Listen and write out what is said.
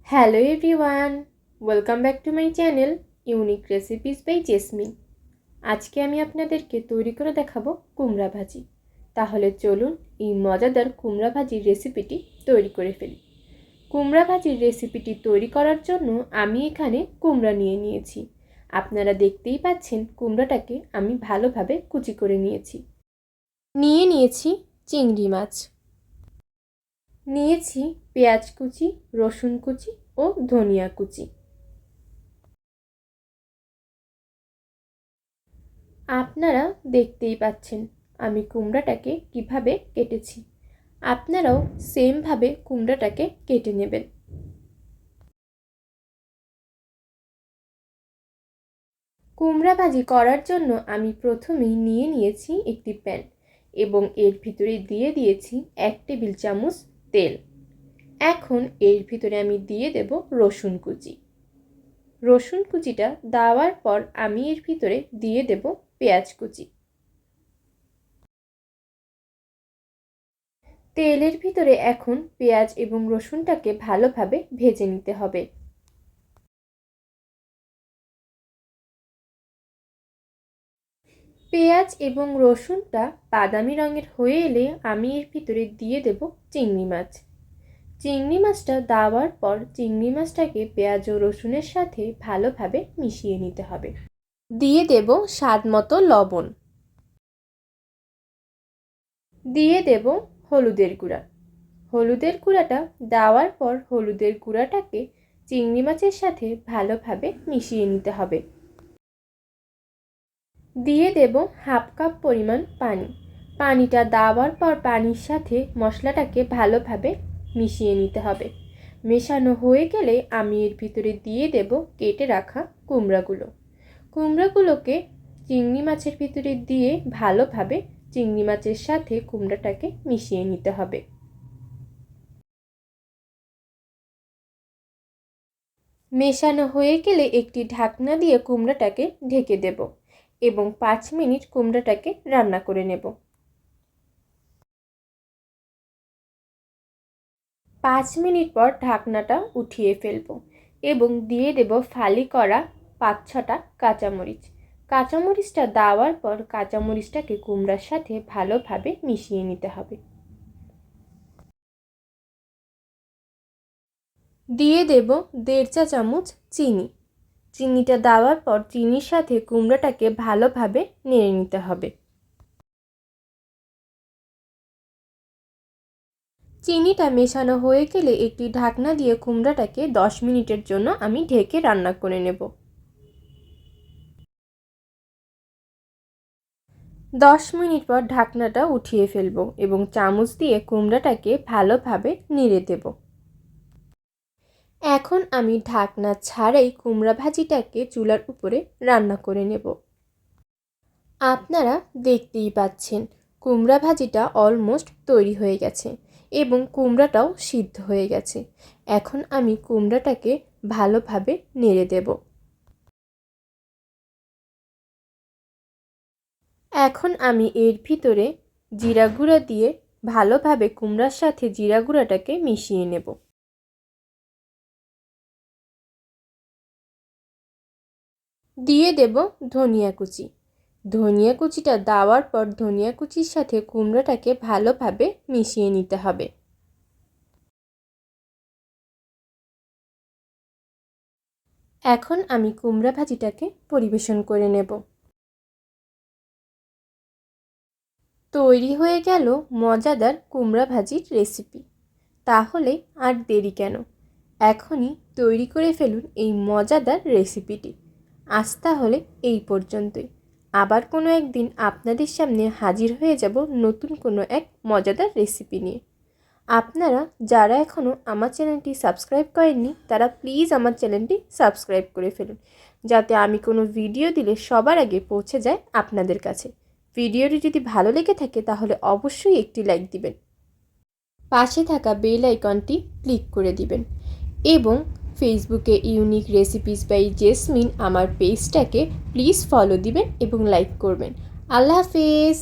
Hello everyone, welcome back to my channel unique recipes by Jasmine. আজকে আমি আপনাদেরকে তৈরি করে দেখাবো কুমড়া ভাজি। তাহলে চলুন এই মজাদার কুমড়া ভাজির রেসিপিটি তৈরি করে ফেলি। কুমড়া ভাজির রেসিপিটি তৈরি করার জন্য আমি এখানে কুমড়া নিয়ে নিয়েছি। আপনারা দেখতেই পাচ্ছেন কুমড়াটাকে আমি ভালোভাবে কুচি করে নিয়েছি। নিয়েছি চিংড়ি মাছ, নিয়েছি পেঁয়াজ কুচি, রসুন কুচি ও ধনিয়া কুচি। আপনারা দেখতেই পাচ্ছেন আমি কুমড়াটাকে কিভাবে কেটেছি। আপনারাও সেমভাবে কুমড়াটাকে কেটে নেবেন। কুমড়া ভাজি করার জন্য আমি প্রথমেই নিয়েছি একটি প্যান এবং এর ভিতরে দিয়ে দিয়েছি 1 টেবিল চামচ তেল। এখন এর ভিতরে আমি দিয়ে দেব রসুন কুচি। রসুন কুচিটা দেওয়ার পর আমি এর ভিতরে দিয়ে দেব পেঁয়াজ কুচি। তেলের ভিতরে এখন পেঁয়াজ এবং রসুনটাকে ভালোভাবে ভেজে নিতে হবে। পেঁয়াজ এবং রসুনটা বাদামি রঙের হয়ে এলে আমি এর ভিতরে দিয়ে দেব চিংড়ি মাছ। চিংড়ি মাছটা দেওয়ার পর চিংড়ি মাছটাকে পেঁয়াজ ও রসুনের সাথে ভালোভাবে মিশিয়ে নিতে হবে। দিয়ে দেব স্বাদ মতো লবণ, দিয়ে দেব হলুদের গুঁড়া। হলুদের গুঁড়াটা দেওয়ার পর হলুদের গুঁড়াটাকে চিংড়ি মাছের সাথে ভালোভাবে মিশিয়ে নিতে হবে। দিয়ে দেব হাফ কাপ পরিমাণ পানি। পানিটা দেওয়ার পর পানির সাথে মশলাটাকে ভালোভাবে মিশিয়ে নিতে হবে। মেশানো হয়ে গেলে আমি এর ভিতরে দিয়ে দেব কেটে রাখা কুমড়াগুলো। কুমড়াগুলোকে চিংড়ি মাছের ভিতরে দিয়ে ভালোভাবে চিংড়ি মাছের সাথে কুমড়াটাকে মিশিয়ে নিতে হবে। মেশানো হয়ে গেলে একটি ঢাকনা দিয়ে কুমড়াটাকে ঢেকে দেব এবং 5 মিনিট কুমড়াটাকে রান্না করে নেব। 5 মিনিট পর ঢাকনাটা উঠিয়ে ফেলব এবং দিয়ে দেব ফালি করা 5-6টা কাঁচামরিচ। কাঁচামরিচটা দেওয়ার পর কাঁচামরিচটাকে কুমড়ার সাথে ভালোভাবে মিশিয়ে নিতে হবে। দিয়ে দেব 1.5 চা চামচ চিনি। চিনিটা দেওয়ার পর চিনির সাথে কুমড়াটাকে ভালোভাবে নেড়ে নিতে হবে। চিনিটা মেশানো হয়ে গেলে একটি ঢাকনা দিয়ে কুমড়াটাকে 10 মিনিটের জন্য আমি ঢেকে রান্না করে নেব। 10 মিনিট পর ঢাকনাটা উঠিয়ে ফেলবো এবং চামচ দিয়ে কুমড়াটাকে ভালোভাবে নেড়ে দেব। এখন আমি ঢাকনা ছাড়াই কুমড়া ভাজিটাকে চুলার উপরে রান্না করে নেব। আপনারা দেখতেই পাচ্ছেন কুমড়া ভাজিটা অলমোস্ট তৈরি হয়ে গেছে এবং কুমড়াটাও সিদ্ধ হয়ে গেছে। এখন আমি কুমড়াটাকে ভালোভাবে নেড়ে দেব। এখন আমি এর ভিতরে জিরা গুঁড়া দিয়ে ভালোভাবে কুমড়ার সাথে জিরা গুঁড়াটাকে মিশিয়ে নেব। দিয়ে দেব ধনিয়া কুচি। ধনিয়া কুচিটা দেওয়ার পর ধনিয়া কুচির সাথে কুমড়াটাকে ভালোভাবে মিশিয়ে নিতে হবে। এখন আমি কুমড়া ভাজিটাকে পরিবেশন করে নেব। তৈরি হয়ে গেল মজাদার কুমড়া ভাজির রেসিপি। তাহলে আর দেরি কেন, এখনই তৈরি করে ফেলুন এই মজাদার রেসিপিটি। আজ তাহলে এই পর্যন্তই। আবার কোনো একদিন আপনাদের সামনে হাজির হয়ে যাব নতুন কোনো এক মজাদার রেসিপি নিয়ে। আপনারা যারা এখনও আমার চ্যানেলটি সাবস্ক্রাইব করেননি তারা প্লিজ আমার চ্যানেলটি সাবস্ক্রাইব করে ফেলুন, যাতে আমি কোনো ভিডিও দিলে সবার আগে পৌঁছে যায় আপনাদের কাছে। ভিডিওটি যদি ভালো লেগে থাকে তাহলে অবশ্যই একটি লাইক দিবেন, পাশে থাকা বেল আইকনটি ক্লিক করে দিবেন এবং ফেসবুকে ইউনিক রেসিপিস বাই জেসমিন আমার পেজটাকে প্লিজ ফলো দিবেন এবং লাইক করবেন। আল্লাহ হাফেজ।